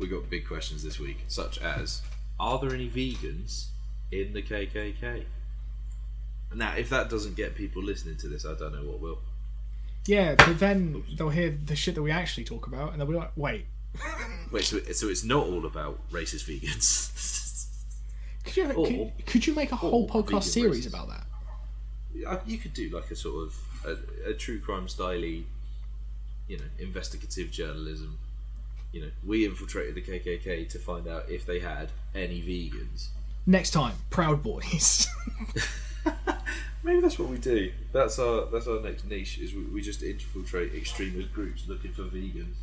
we got big questions this week, such as, are there any vegans in the KKK? Now, if that doesn't get people listening to this, I don't know what will. Yeah, but then they'll hear the shit that we actually talk about, and they'll be like, wait. Wait, so it's not all about racist vegans? Could you make a whole podcast series racist. about that? You could do like a sort of a true crime style-y, investigative journalism. We infiltrated the KKK to find out if they had any vegans. Next time, Proud Boys. Maybe that's what we do. That's our next niche. Is we just infiltrate extremist groups looking for vegans.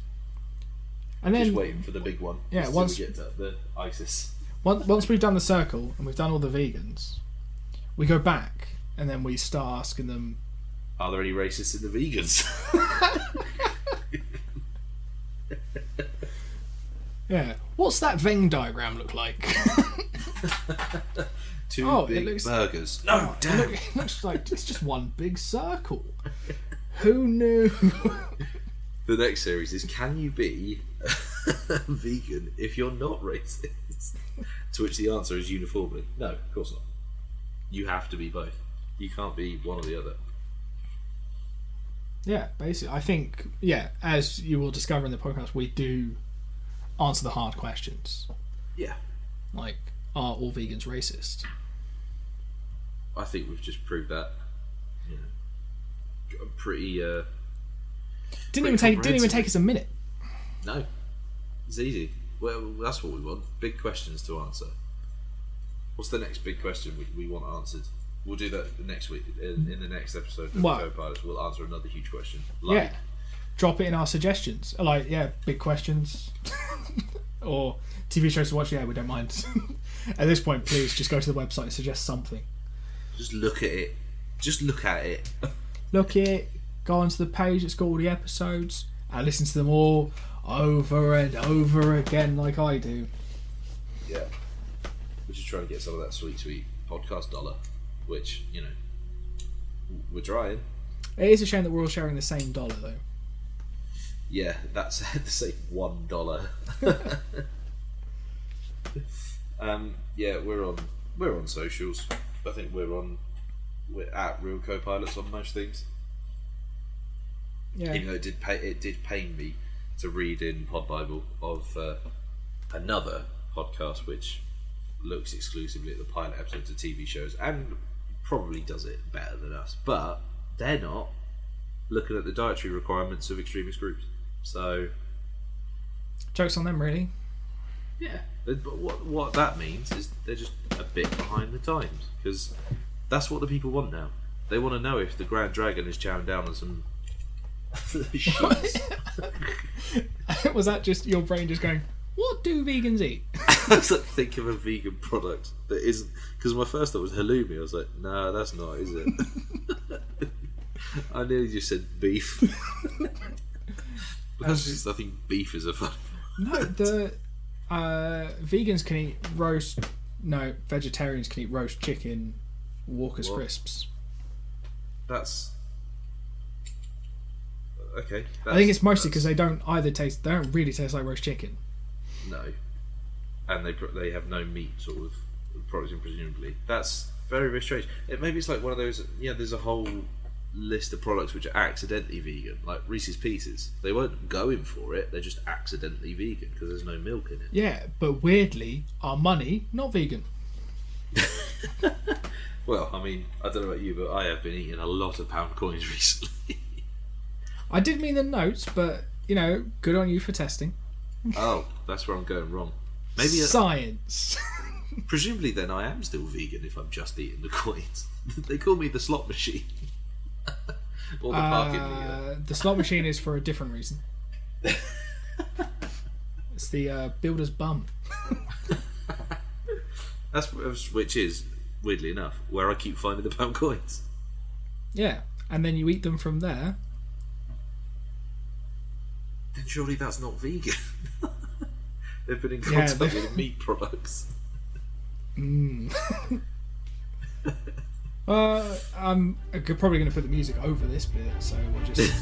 And then just waiting for the big one. Yeah, once we get to the ISIS. Once we've done the circle and we've done all the vegans, we go back and then we start asking them, are there any racists in the vegans? Yeah. What's that Venn diagram look like? Two big burgers. No, damn. It looks like it's just one big circle. Who knew? The next series is, can you be vegan if you're not racist? To which the answer is uniformly, no, of course not. You have to be both. You can't be one or the other. Yeah, basically. I think, as you will discover in the podcast, we do answer the hard questions. Yeah. Like, are all vegans racist? I think we've just proved that. Pretty. Didn't even take us a minute. No, it's easy. Well, that's what we want. Big questions to answer. What's the next big question we want answered? We'll do that next week. In the next episode of Co-Pilots, we'll answer another huge question. Drop it in our suggestions. Big questions. Or TV shows to watch, we don't mind. At this point, please just go to the website and suggest something. Just look at it. Look at it. Go onto the page that's got all the episodes and listen to them all over and over again like I do. Yeah. We're just trying to get some of that sweet podcast dollar, which, we're trying. It is a shame that we're all sharing the same dollar, though. Yeah, that's the same $1. We're on socials. I think we're at Real Co-Pilots on most things. Yeah. Even though it did pain me to read in Pod Bible of another podcast which looks exclusively at the pilot episodes of TV shows and probably does it better than us, but they're not looking at the dietary requirements of extremist groups. So, joke's on them, really. Yeah, but what that means is they're just a bit behind the times, because that's what the people want now. They want to know if the Grand Dragon is chowing down on some shit. Was that just your brain just going, what do vegans eat? I was like, think of a vegan product that isn't, because my first thought was halloumi. I was like, no, that's not, is it? I nearly just said beef. Because I think beef is a fun. No, the vegans can eat roast. No, vegetarians can eat roast chicken, Walker's crisps. That's okay. I think it's mostly because they don't really taste like roast chicken. No, and they have no meat sort of protein, presumably. That's very, very strange. Maybe it's like one of those. Yeah, there's a whole list of products which are accidentally vegan, like Reese's Pieces. They weren't going for it; they're just accidentally vegan because there's no milk in it. Yeah, but weirdly, our money not vegan. Well, I mean, I don't know about you, but I have been eating a lot of pound coins recently. I did mean the notes, but good on you for testing. Oh, that's where I'm going wrong. Maybe science. Presumably, then I am still vegan if I'm just eating the coins. They call me the slot machine. Or the parking meter. The slot machine is for a different reason. It's the builder's bum. Which is, weirdly enough, where I keep finding the pound coins. Yeah, and then you eat them from there. Then surely that's not vegan. They've been in contact with meat products. I'm probably going to put the music over this bit, so we'll just...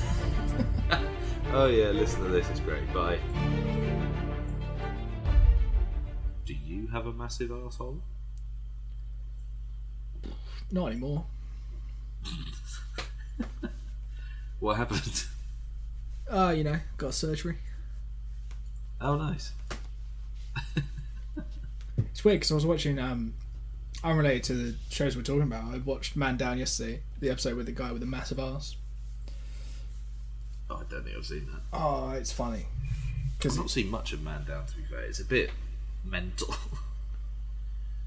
Oh yeah, listen to this, it's great. Bye. have a massive asshole? Not anymore. What happened? Got surgery. Oh, nice. It's weird because I was watching, unrelated to the shows we're talking about, I watched Man Down yesterday, the episode with the guy with the massive ass. Oh, I don't think I've seen that. Oh, it's funny. I've not seen much of Man Down, to be fair. It's a bit mental.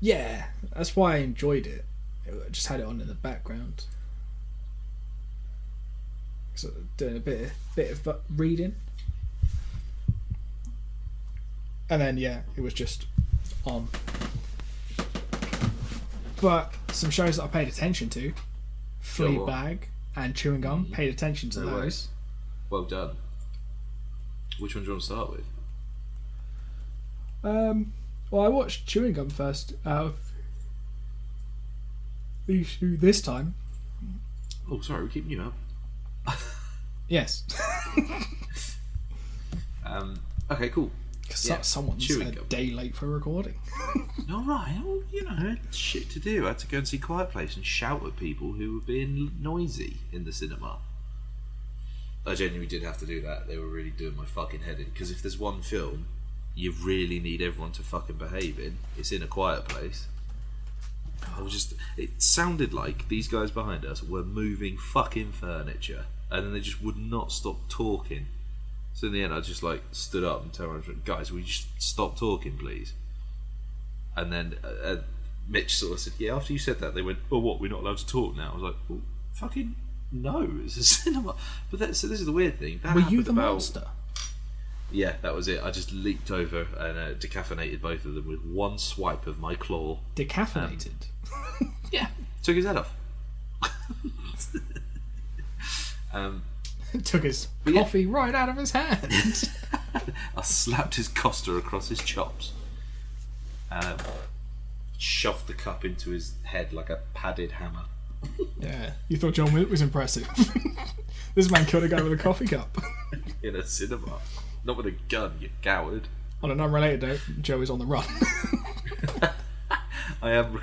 Yeah, that's why I enjoyed it. I just had it on in the background. Sort of doing a bit of reading. And then, yeah, it was just on. But some shows that I paid attention to, Fleabag and Chewing Gum, paid attention to No way. those. Well done. Which one do you want to start with? Well, I watched Chewing Gum first out of these two this time. Oh, sorry, we're keeping you up. Yes. Okay, cool. Because Yeah, someone's Chewing a Gum. day late for recording. All right, well, I had shit to do. I had to go and see Quiet Place and shout at people who were being noisy in the cinema. I genuinely did have to do that. They were really doing my fucking head in. Because if there's one film you really need everyone to fucking behave in, it's In a Quiet Place. It sounded like these guys behind us were moving fucking furniture, and then they just would not stop talking. So in the end, I just stood up and told them, guys, will you just stop talking, please? And then Mitch sort of said, yeah, after you said that, they went, oh, what, we're not allowed to talk now? I was like, well, fucking no, it's a cinema. But so this is the weird thing. That Were you happened the about- monster? Yeah, that was it. I just leaped over and decaffeinated both of them with one swipe of my claw. Decaffeinated? Yeah, took his head off. Took his But yeah. coffee right out of his hand. I slapped his Costa across his chops. Shoved the cup into his head like a padded hammer. Yeah, you thought John Wick was impressive. This man killed a guy with a coffee cup. In a cinema. Not with a gun, you coward. On an unrelated note, Joe is on the run. I am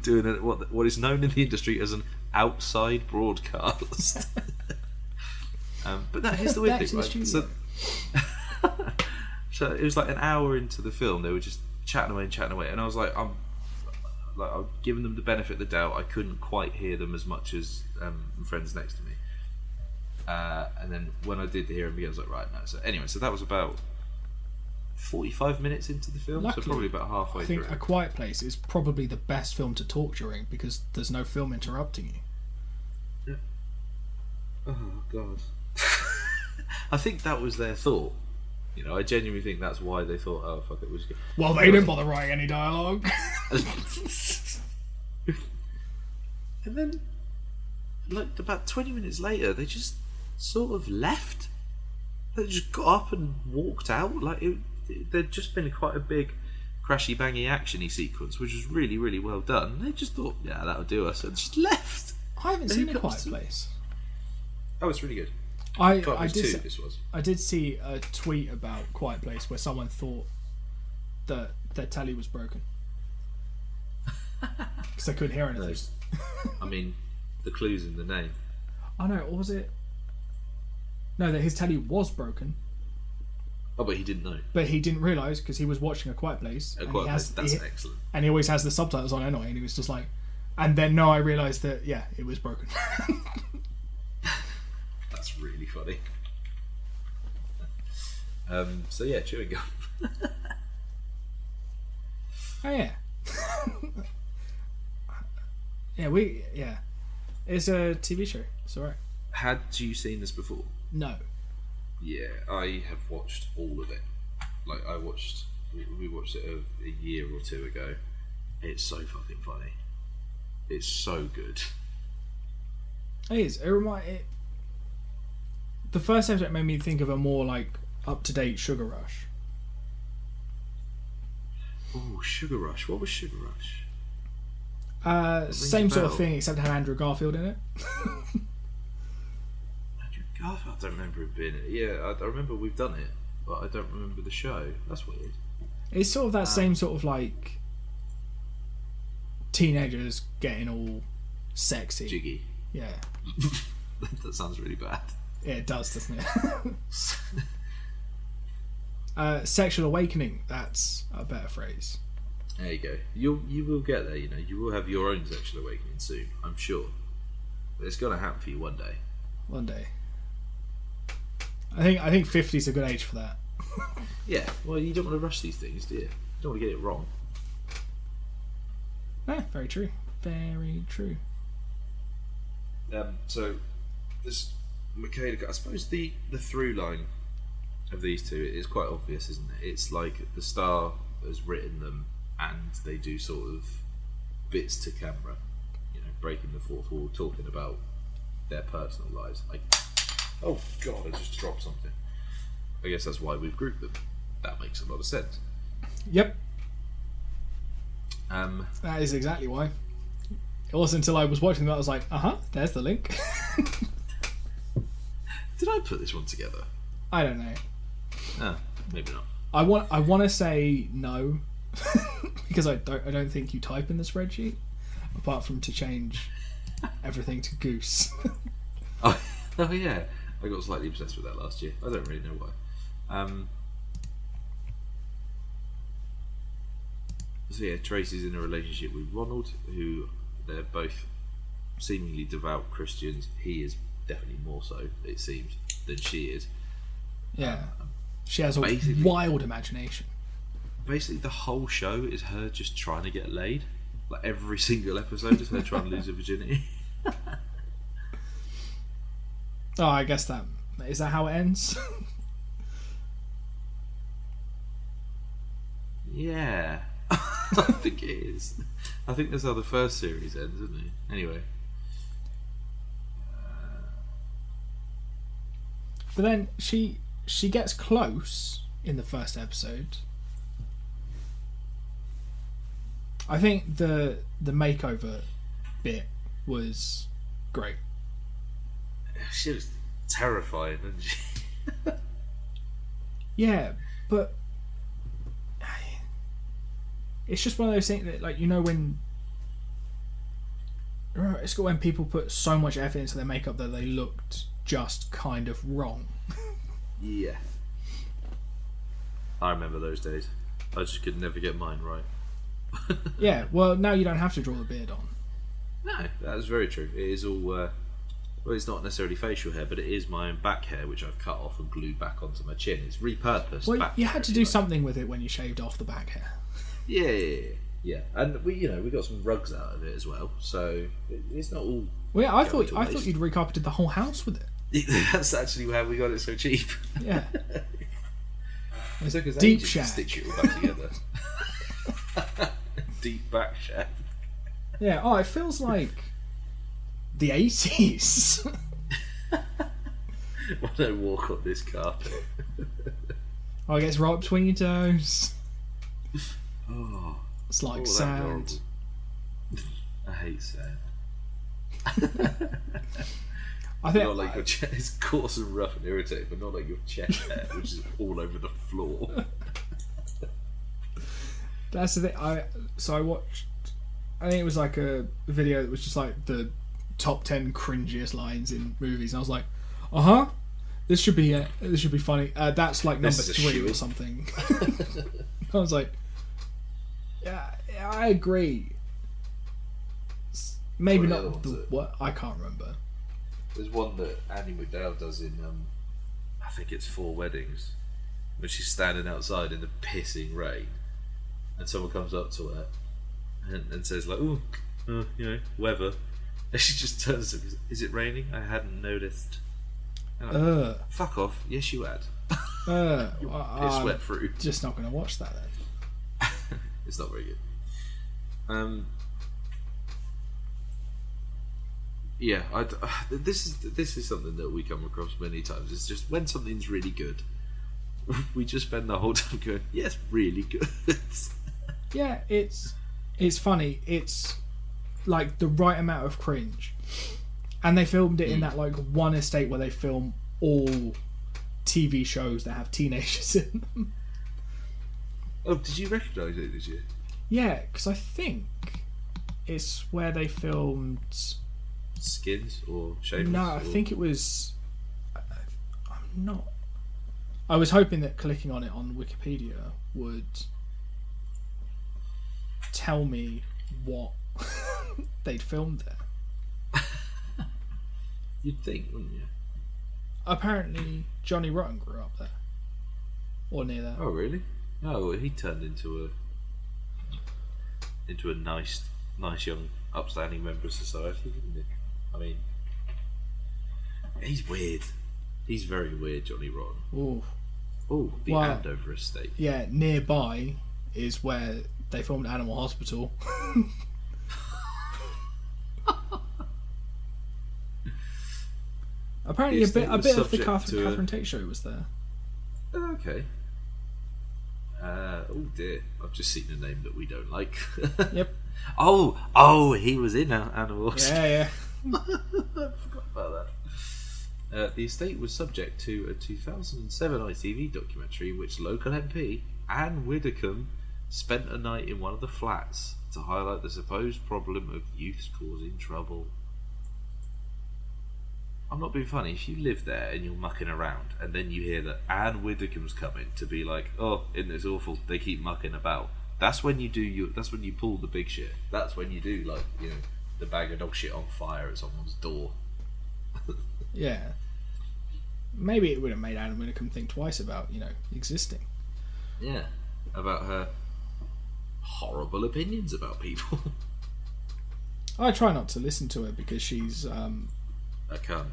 doing what is known in the industry as an outside broadcast. But no, here's the weird Back thing, to the right? studio. So it was like an hour into the film, they were just chatting away, and I was like, I'm giving them the benefit of the doubt. I couldn't quite hear them as much as friends next to me. And then when I did hear him again, I was like, right, no. So anyway, so that was about 45 minutes into the film, Luckily, so probably about halfway I think through. A Quiet Place is probably the best film to talk during because there's no film interrupting you. Oh god. I think that was their thought. I genuinely think that's why they thought, oh fuck it, was good. Well, they didn't bother writing any dialogue. And then, about 20 minutes later, they just sort of left. They just got up and walked out. There'd just been quite a big crashy bangy actiony sequence, which was really, really well done. They just thought, yeah, that'll do us, and just left. I haven't Then seen who A Quiet comes to- Place. Oh, it's really good. I Quiet did Place 2, see, this was. I did see a tweet about Quiet Place where someone thought that their telly was broken because they couldn't hear anything. Those. I mean, the clue's in the name. Oh no, or was it? No, that his telly was broken, Oh, but he didn't know. but he didn't realise because he was watching A Quiet Place. A and Quiet he Place, has, that's he, excellent. and he always has the subtitles on anyway, and he was just like, and then no, I realised that yeah, it was broken. That's really funny. So yeah, Chewing Gum. Oh yeah. Yeah, it's a TV show. It's alright. Had you seen this before? No. Yeah, I have watched all of it. We watched it a year or two ago. It's so fucking funny. It's so good. It is. The first episode made me think of a more up to date Sugar Rush. Oh, Sugar Rush. What was Sugar Rush? Same a sort of bell. thing, except it had Andrew Garfield in it. Andrew Garfield. I don't remember him being in it. Yeah, I remember we've done it, but I don't remember the show. That's weird. It's sort of that same sort of like teenagers getting all sexy. Jiggy. Yeah. That sounds really bad. Yeah, it does, doesn't it? Sexual awakening, that's a better phrase. There you go. You will get there, you know. You will have your own sexual awakening soon, I'm sure. But it's going to happen for you one day. One day. I think 50 is a good age for that. Yeah, well, you don't want to rush these things, do you? You don't want to get it wrong. No, very true. Very true. So, this Michaela, I suppose the through line of these two is quite obvious, isn't it? It's like the star has written them and they do sort of bits to camera, you know, breaking the fourth wall, talking about their personal lives. Oh god, I just dropped something. I guess that's why we've grouped them. That makes a lot of sense. Yep. That is exactly why. It wasn't until I was watching that I was like, there's the link. Did I put this one together? I don't know. Maybe not. I want to say no, because I don't think you type in the spreadsheet, apart from to change everything to goose. Oh yeah, I got slightly obsessed with that last year. I don't really know why. So yeah, Tracy's in a relationship with Ronald, who they're both seemingly devout Christians. He is definitely more so, it seems, than she is. Yeah, she has a wild imagination. Basically, the whole show is her just trying to get laid. Like every single episode is her trying to lose her virginity. Oh, I guess that is that how it ends. Yeah, I think it is. I think that's how the first series ends, isn't it? Anyway. But then she gets close in the first episode. I think the makeover bit was great. She was terrifying, wasn't she? Yeah, but it's just one of those things that, like, you know, when it's when people put so much effort into their makeup that they looked just kind of wrong. Yeah. I remember those days. I just could never get mine right. Yeah, well, now you don't have to draw the beard on. No, that is very true. It is all, well, it's not necessarily facial hair, but it is my own back hair, which I've cut off and glued back onto my chin. It's repurposed. Well, back you hair, had to do something with it when you shaved off the back hair. Yeah. And we got some rugs out of it as well, so it's not all. Well, yeah, I thought you'd recarpeted the whole house with it. That's actually how we got it so cheap. Yeah. It took us Deep ages shack. to stitch it all back together. Deep back shack. Yeah. Oh, it feels like the 80s. When I walk on this carpet. Oh, it gets right between your toes. Oh, It's like that'd be sand. horrible. I hate sand. I think Not like your chest. It's coarse and rough and irritating, but not like your chest hair, which is all over the floor. that's the thing. I watched. I think it was like a video that was just like the top 10 cringiest lines in movies, and I was like, this should be funny. That's like number This is a 3 or shoe-in. something. I was like, yeah, I agree. Maybe What are the not other the ones that- what I can't remember. There's one that Annie McDowell does in, I think it's 4 Weddings, when she's standing outside in the pissing rain, and someone comes up to her and says like, weather," and she just turns to him, "Is it raining? I hadn't noticed." And I'm like, fuck off! Yes, you had. Piss wet through. Just not going to watch that then. It's not very good. Yeah, this is something that we come across many times. It's just when something's really good, we just spend the whole time going, "Yes, really good." Yeah, it's funny. It's like the right amount of cringe, and they filmed it in that like one estate where they film all TV shows that have teenagers in them. Oh, did you recognise it? Did you? Yeah, because I think it's where they filmed. Skins or Shameless? No, I think it was. I'm not. I was hoping that clicking on it on Wikipedia would tell me what they'd filmed there. You'd think, wouldn't you? Apparently, Johnny Rotten grew up there, or near there. Oh, really? Oh, well, he turned into a nice young, upstanding member of society, didn't he? I mean, he's weird. He's very weird, Johnny Rotten. Ooh. Oh, the Well, Andover estate. Yeah, nearby is where they filmed Animal Hospital. Apparently, a bit of the Catherine Tate show was there. Oh, okay. Oh dear, I've just seen a name that we don't like. Yep. Oh, he was in Animal Hospital. Yeah. I forgot about that. The estate was subject to a 2007 ITV documentary in which local MP Anne Widdecombe spent a night in one of the flats to highlight the supposed problem of youths causing trouble. I'm not being funny. If you live there and you're mucking around, and then you hear that Anne Widdecombe's coming to be like, "Oh, isn't this awful? They keep mucking about." That's when you do. That's when you pull the big shit. That's when you do, like, you know, the bag of dog shit on fire at someone's door. Yeah. Maybe it would have made Anne Widdecombe think twice about, existing. Yeah, about her horrible opinions about people. I try not to listen to her because she's I can't.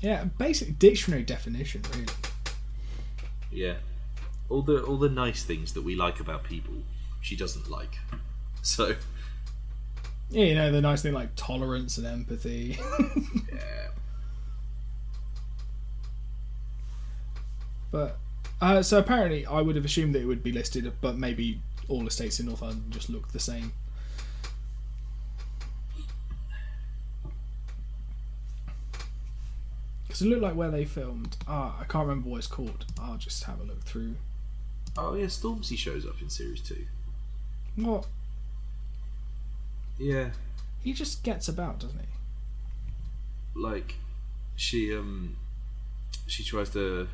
yeah, basic dictionary definition, really. Yeah, all the nice things that we like about people, she doesn't like. So Yeah, the nice thing like tolerance and empathy. yeah. But so apparently, I would have assumed that it would be listed, but maybe all estates in Northumberland just look the same. Because it looked like where they filmed. I can't remember what it's called. I'll just have a look through. Oh yeah, Stormzy shows up in series 2. What? Yeah, He just gets about, doesn't he? like she tries to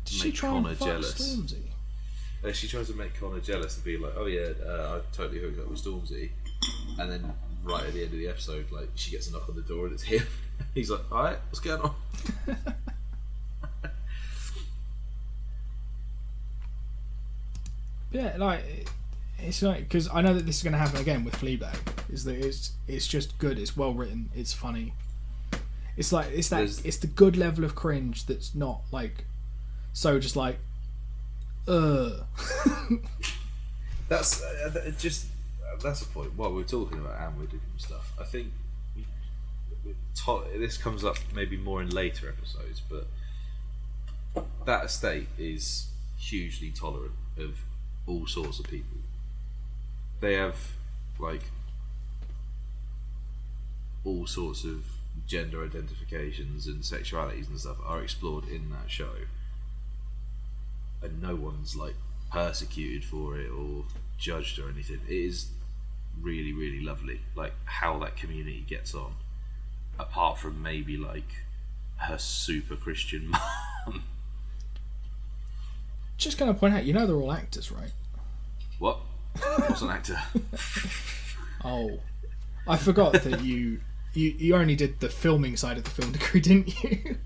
Did she make try Connor and fuck jealous. Stormzy? She tries to make Connor jealous and be like, "Oh yeah, I totally hooked up with Stormzy," and then right at the end of the episode, like, she gets a knock on the door and it's him. He's like, "All right, what's going on?" Yeah, like it's like, because I know that this is going to happen again with Fleabag. Is that it's just good. It's well written. It's funny. It's like it's the good level of cringe that's not like so just like That's that's the point. While we're talking about Anne Widdecombe stuff, I think this comes up maybe more in later episodes, but that estate is hugely tolerant of all sorts of people. They have like all sorts of gender identifications and sexualities and stuff are explored in that show, and no one's like persecuted for it or judged or anything. It is really, really lovely, like how that community gets on, apart from maybe like her super Christian mom. just going to point out, they're all actors, right? What? What's an actor? Oh, I forgot that you only did the filming side of the film degree, didn't you?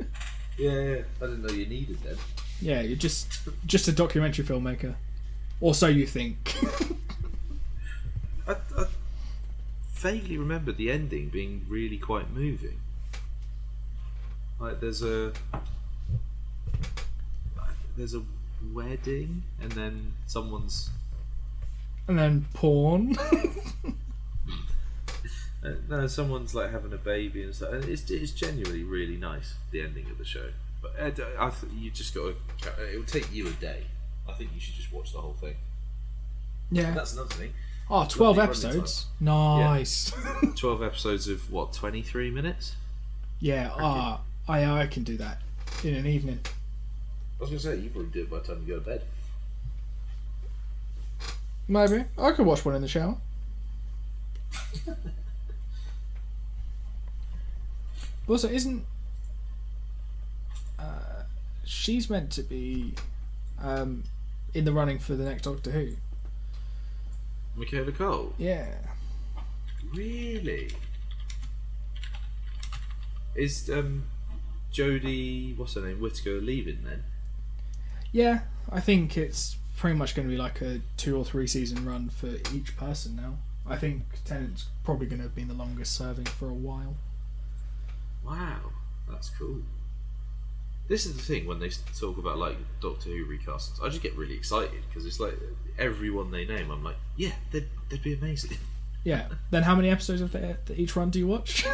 Yeah, I didn't know you needed them. Yeah, you're just a documentary filmmaker, or so you think. I vaguely remember the ending being really quite moving. Like there's a wedding and then And then porn. no, someone's like having a baby and stuff, and it's genuinely really nice, the ending of the show. But I you just got to. It will take you a day. I think you should just watch the whole thing. Yeah. And that's another thing. Oh, 12 episodes. Nice. Yeah. 12 episodes of what, 23 minutes? Yeah. I can do that in an evening. was going to say, you probably do it by the time you go to bed. Maybe. I could watch one in the shower. Also, isn't... she's meant to be in the running for the next Doctor Who. Michaela Cole? Yeah. Really? Is Jodie, what's her name, Whittaker leaving then? Yeah, I think it's pretty much going to be like a 2 or 3 season run for each person now. I think Tennant's probably going to have been the longest serving for a while. Wow, that's cool. This is the thing when they talk about like Doctor Who recastings, I just get really excited because it's like everyone they name, I'm like, yeah, they'd be amazing. Yeah. Then how many episodes of each run do you watch?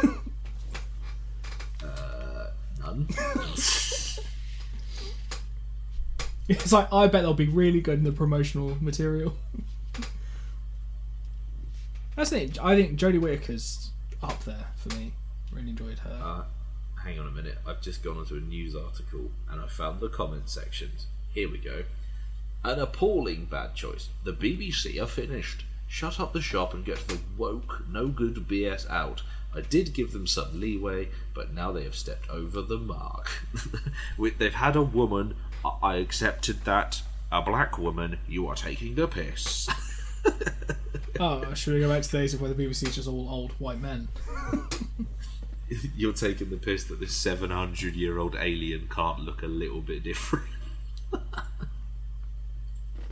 None. It's like, I bet they'll be really good in the promotional material. That's the thing. I think Jodie Whittaker's up there for me. Really enjoyed her. Hang on a minute. I've just gone onto a news article and I found the comment sections. Here we go. An appalling bad choice. The BBC are finished. Shut up the shop and get the woke, no good BS out. I did give them some leeway, but now they have stepped over the mark. They've had a woman. I accepted that. A black woman. You are taking the piss. Oh, should we go back to the days of where the BBC is just all old white men? You're taking the piss that this 700-year-old alien can't look a little bit different.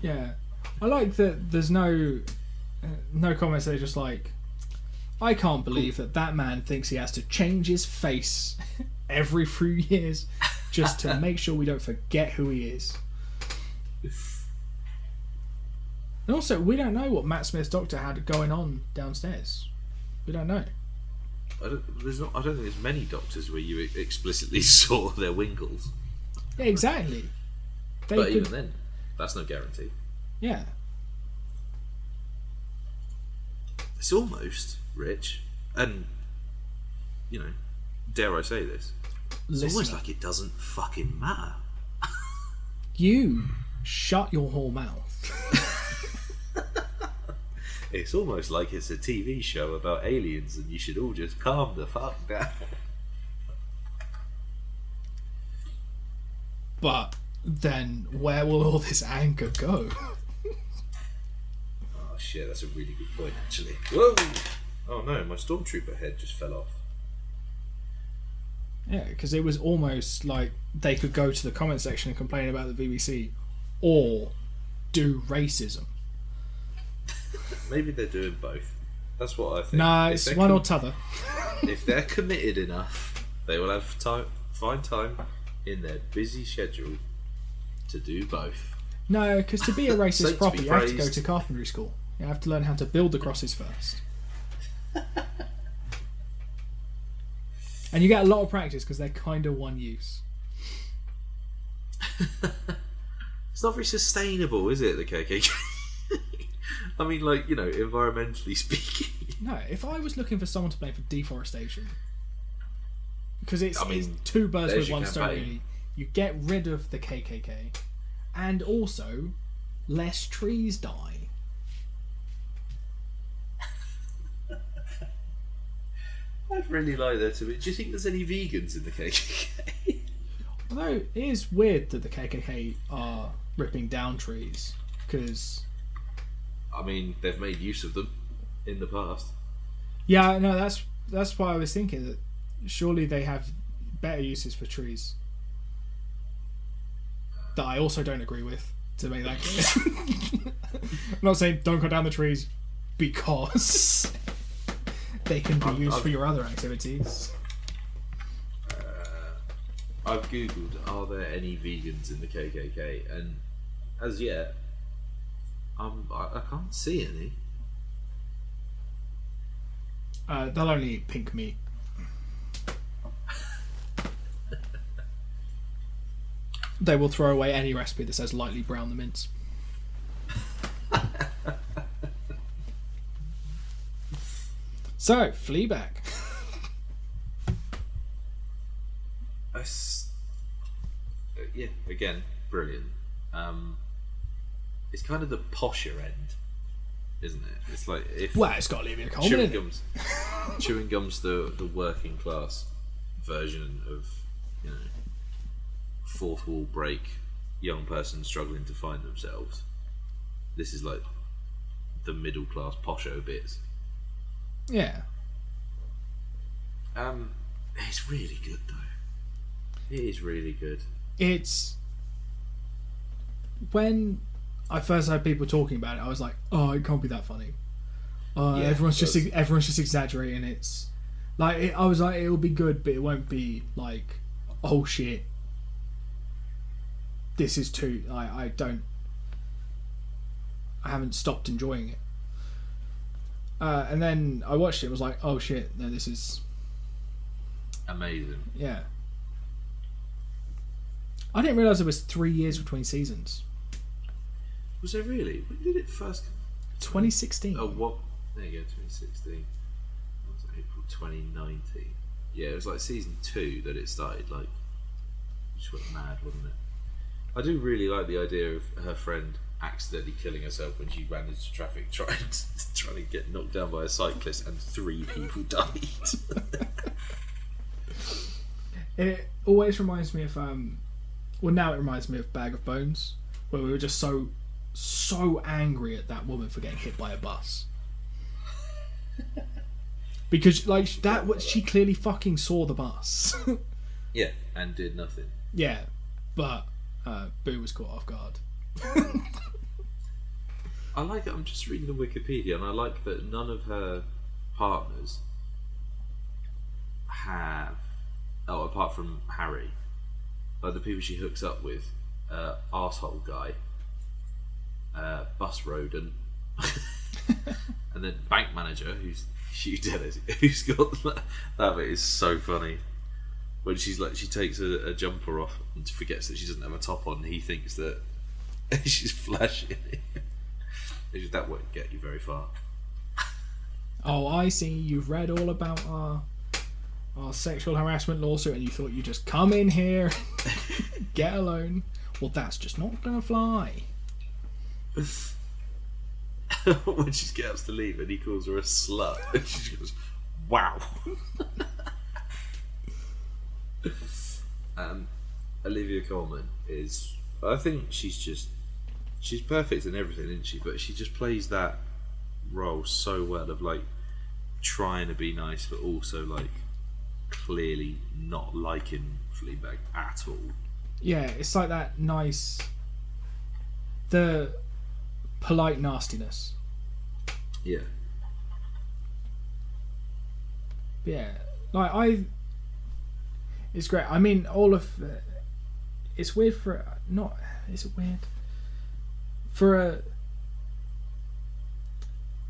Yeah. I like that there's no comments. They're just like, I can't believe that man thinks he has to change his face every few years just to make sure we don't forget who he is. And also, we don't know what Matt Smith's Doctor had going on downstairs. We don't know. I don't think there's many Doctors where you explicitly saw their wingles. Yeah, exactly. Even then, that's no guarantee. Yeah. It's almost, Rich, and, you know, dare I say this, it's almost like it doesn't fucking matter. You shut your whole mouth. It's almost like it's a TV show about aliens and you should all just calm the fuck down. But then, where will all this anger go? Oh shit, that's a really good point actually. Whoa! Oh no, my Stormtrooper head just fell off. Yeah, because it was almost like they could go to the comment section and complain about the BBC, or do racism. Maybe they're doing both. That's what I think. Nah, it's one or t'other. If they're committed enough, they will have find time in their busy schedule to do both. No, because to be a racist Saints proper, be you have to go praised. to carpentry school. You have to learn how to build the crosses first. And you get a lot of practice because they're kind of one use. It's not very sustainable, is it, the KKK? I mean, like, you know, environmentally speaking. No, if I was looking for someone to blame for deforestation, because it's 2 birds there's with your one stone, campaign. really. You get rid of the KKK, and also less trees die. I'd really like there to be. Do you think there's any vegans in the KKK? Although it is weird that the KKK are ripping down trees, because I mean, they've made use of them in the past. yeah, no, that's why I was thinking that surely they have better uses for trees. That I also don't agree with, to make that clear. I'm not saying don't cut down the trees because they can be used for your other activities. I've googled, are there any vegans in the KKK? And as yet, I can't see any. They'll only eat pink meat. They will throw away any recipe that says lightly brown the mince. So, Fleabag. Yeah, again, brilliant. It's kind of the posher end, isn't it? It's like if Well, it's got Olivia Colman chewing in it. gums, chewing gums, the working class version of, you know, fourth wall break, young person struggling to find themselves. This is like the middle class posho bits. Yeah. It's really good though. It is really good. It's when I first heard people talking about it, I was like, "Oh, it can't be that funny." Yeah, everyone's it does. everyone's just exaggerating. It's like I was like, it'll be good, but it won't be like, "Oh shit, this is too." I haven't stopped enjoying it. And then I watched it and was like, "Oh shit, no, this is Amazing. yeah." I didn't realise there was 3 years between seasons. Was there really? When did it first? 2016. Oh, what? There you go, 2016. What was it, April 2019? Yeah, it was like season 2 that it started. Like, it just went mad, wasn't it? I do really like the idea of her friend accidentally killing herself when she ran into traffic trying to get knocked down by a cyclist, and 3 people died. It always reminds me of well, now it reminds me of Bag of Bones, where we were just so angry at that woman for getting hit by a bus. Because like that was, she clearly fucking saw the bus. Yeah, and did nothing. Yeah, but Boo was caught off guard. I like it. I'm just reading the Wikipedia, and I like that none of her partners have, apart from Harry, like the people she hooks up with, arsehole guy, bus rodent, and then bank manager, who's Hugh Dennis, who's got that bit is so funny. When she's like, she takes a jumper off and forgets that she doesn't have a top on, he thinks that she's flashing. That won't get you very far. Oh, I see. You've read all about our sexual harassment lawsuit, and you thought you'd just come in here, get a loan. Well, that's just not gonna fly. When she gets to leave and he calls her a slut, and she goes, "Wow." Olivia Colman is, I think she's perfect in everything, isn't she? But she just plays that role so well of like trying to be nice, but also like clearly not liking Fleabag at all. Yeah, it's like that nice, the polite nastiness. Yeah. Yeah, like it's great. I mean, all of it's weird for not. Is it weird? For a,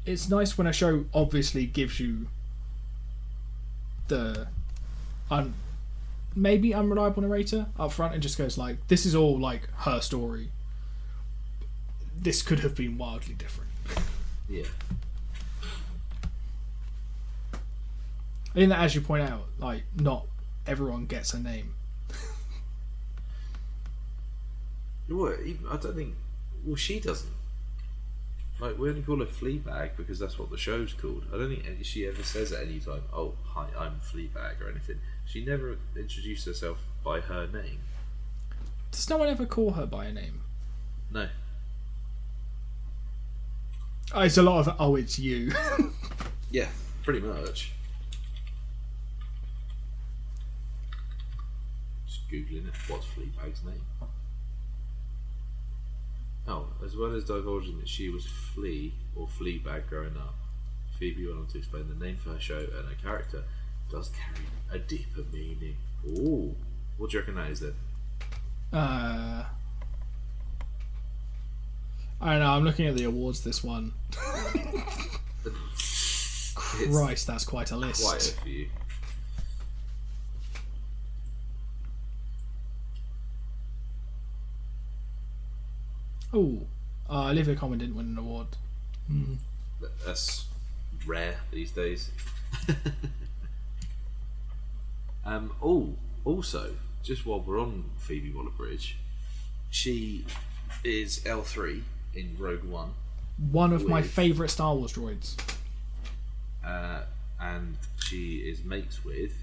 it's nice when a show obviously gives you the maybe unreliable narrator up front and just goes like, this is all like her story. This could have been wildly different. Yeah. I think that, as you point out, like not everyone gets a name. Well, I don't think. Well, she doesn't. Like, we only call her Fleabag because that's what the show's called. I don't think she ever says at any time, "Oh, hi, I'm Fleabag" or anything. She never introduced herself by her name. Does no one ever call her by a name? No. Oh, it's a lot of it's you. Yeah, pretty much. Just googling it. What's Fleabag's name? Oh, as well as divulging that she was Flea or Fleabag growing up, Phoebe went on to explain the name for her show and her character does carry a deeper meaning. Ooh, what do you reckon that is then? I don't know. I'm looking at the awards. This one. Christ, that's quite a list. Quite a few. Oh, Olivia Colman didn't win an award. That's rare these days. Also, just while we're on Phoebe Waller-Bridge, she is L3 in Rogue One. One of my With- favourite Star Wars droids. And she is mates with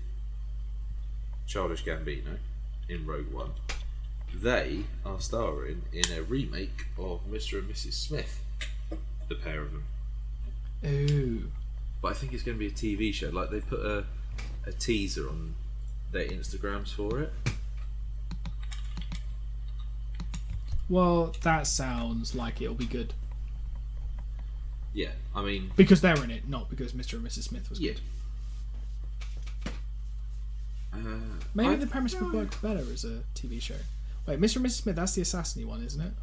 Childish Gambino in Rogue One. They are starring in a remake of Mr. and Mrs. Smith, the pair of them. Ooh. But I think it's going to be a TV show. Like, they put a teaser on their Instagrams for it. Well, that sounds like it'll be good. Yeah, I mean... Because they're in it, not because Mr. and Mrs. Smith was Yeah. good. Maybe The premise would work better as a TV show. Wait, Mr. and Mrs. Smith, that's the assassin one, isn't it?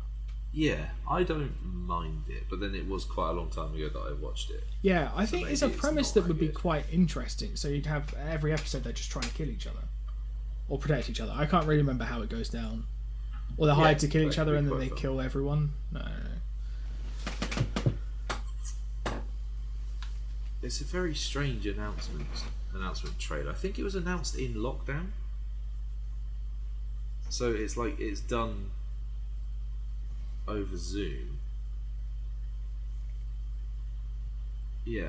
Yeah, I don't mind it, but then it was quite a long time ago that I watched it. Yeah, I think maybe it's a it's premise not that that would be good. quite interesting. So you'd have every episode they're just trying to kill each other. Or protect each other. I can't really remember how it goes down. Or they hide to kill that each could other be and then quite they fun. kill everyone. No. It's a very strange announcement trailer. I think it was announced in lockdown. So it's like it's done over Zoom. Yeah.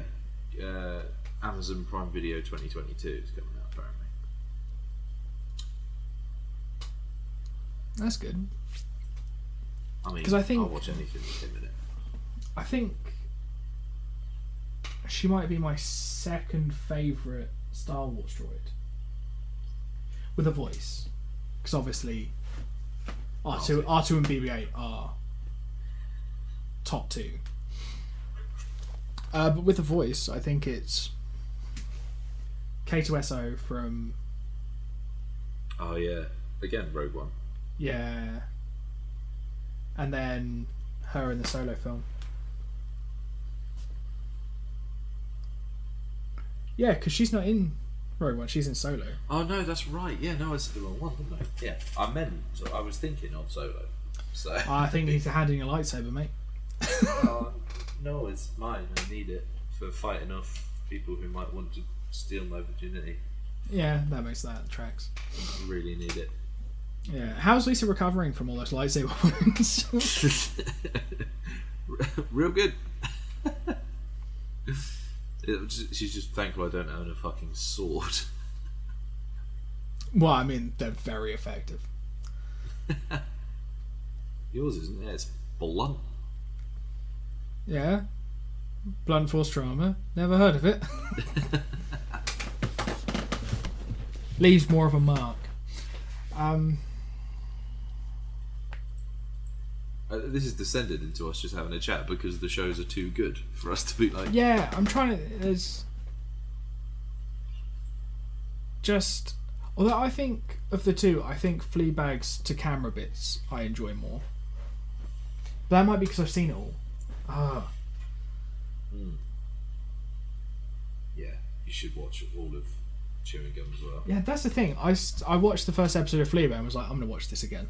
Amazon Prime Video 2022 is coming out apparently. That's good. I mean, 'Cause I think- I'll watch anything with him in it. I think she might be my second favourite Star Wars droid. With a voice. Because obviously R2 and BB-8 are top two. But with a voice, I think it's K2SO from... Oh yeah, again Rogue One. Yeah. And then her in the Solo film. Yeah, because she's not in Rogue One, she's in Solo. Oh no, that's right. Yeah, no, I said the wrong one, didn't I? Yeah, I was thinking of Solo. So I think you need to hand in your lightsaber, mate. No, it's mine. I need it for fighting off people who might want to steal my virginity. Yeah, that tracks. I really need it. Yeah. How's Lisa recovering from all those lightsaber wounds? Real good. She's just thankful I don't own a fucking sword. Well, I mean, they're very effective. Yours isn't it? It's blunt. Yeah. Blunt force trauma. Never heard of it. Leaves more of a mark. This has descended into us just having a chat because the shows are too good for us to be like. Yeah, I'm trying to. There's just. Although I think of the two, I think Fleabag's to camera bits I enjoy more. But that might be because I've seen it all. Yeah, you should watch all of Chewing Gum as well. Yeah, that's the thing. I watched the first episode of Fleabag and was like, I'm going to watch this again.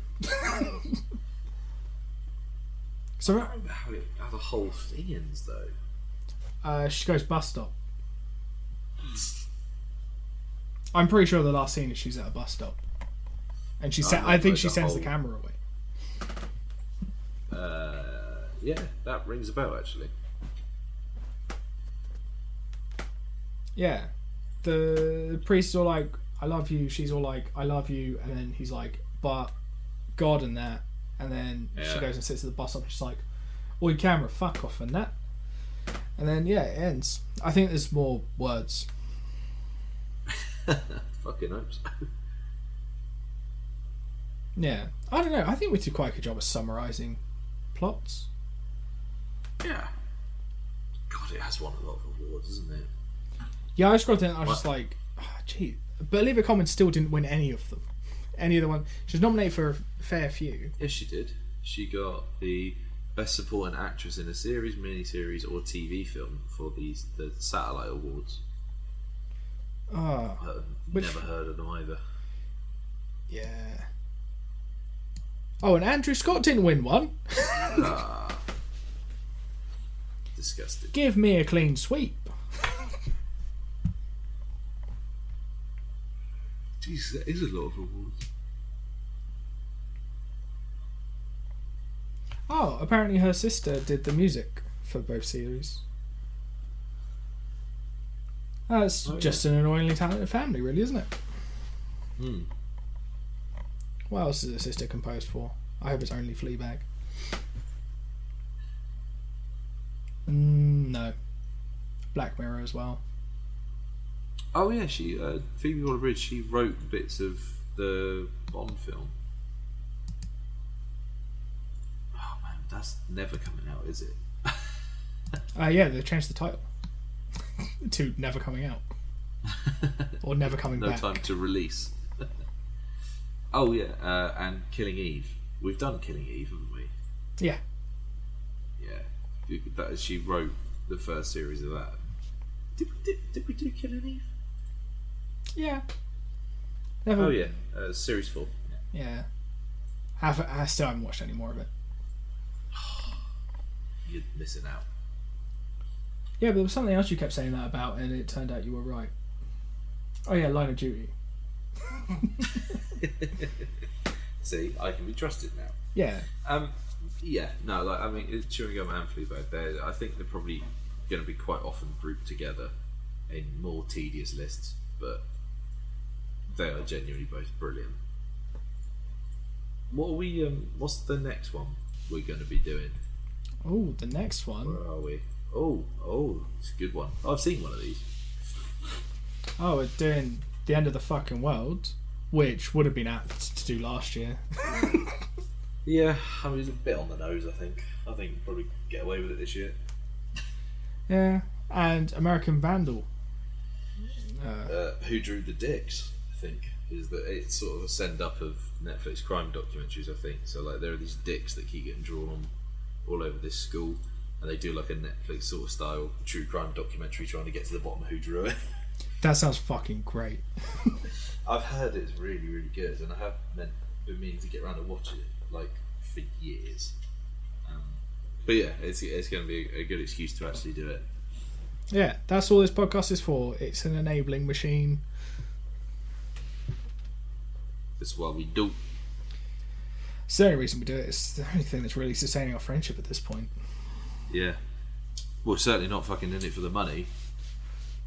So I don't remember how the whole thing ends though. she goes bus stop. I'm pretty sure the last scene is she's at a bus stop, and she I think she sends the camera away. Yeah, that rings a bell actually. Yeah, the priest is all like, "I love you." She's all like, "I love you," and then he's like, "But God and that." And then she goes and sits at the bus stop and she's like, "Oi, camera, fuck off," and that. And then, yeah, it ends. I think there's more words. Fucking hope so. Yeah. I don't know. I think we did quite a good job of summarising plots. Yeah. God, it has won a lot of awards, isn't it? Yeah, I scrolled down and I was just like, gee. But Olivia Colman still didn't win any of them. Any of the one. She was nominated for a fair few. Yes, she did. She got the Best Supporting Actress in a Series, Miniseries, or TV Film for the Satellite Awards. Never heard of them either. Yeah. Oh, and Andrew Scott didn't win one. Disgusting. Give me a clean sweep. Jeez, that is a lot of awards. Oh, apparently her sister did the music for both series. That's just an annoyingly talented family, really, isn't it? Hmm. What else is her sister composed for? I hope it's only Fleabag. No. Black Mirror as well. Oh yeah, she Phoebe Waller-Bridge. She wrote bits of the Bond film. Oh man, that's never coming out, is it? Yeah, they changed the title to Never Coming Out. Or Never Coming No Back. time to release. Oh yeah, and Killing Eve. We've done Killing Eve, haven't we? Yeah. Yeah. She wrote the first series of that. Did we do Killing Eve? Yeah. Never. Oh yeah, series 4. Yeah. I still haven't watched any more of it. You're missing out. Yeah, but there was something else you kept saying that about, and it turned out you were right. Oh yeah, Line of Duty. See, I can be trusted now. Yeah. Yeah, no, like I mean, Chewing Gum and Fleabag, I think they're probably going to be quite often grouped together in more tedious lists, but they are genuinely both brilliant. What are we? What's the next one we're going to be doing? Oh, the next one. Where are we? Oh, it's a good one. I've seen one of these. Oh, we're doing The End of the Fucking World, which would have been apt to do last year. Yeah, I mean, it's a bit on the nose, I think. I think we'll probably get away with it this year. Yeah, and American Vandal. Who Drew the Dicks, I think, is that it's sort of a send up of Netflix crime documentaries, I think. So, like, there are these dicks that keep getting drawn on all over this school, and they do like a Netflix sort of style true crime documentary trying to get to the bottom of who drew it. That sounds fucking great. I've heard it's really, really good, and I have been meaning to get around to watch it like for years. But yeah, it's going to be a good excuse to actually do it. Yeah, that's all this podcast is for. It's an enabling machine. That's what we do. It's the only reason we do it. It's the only thing that's really sustaining our friendship at this point. Yeah. Well, certainly not fucking in it for the money.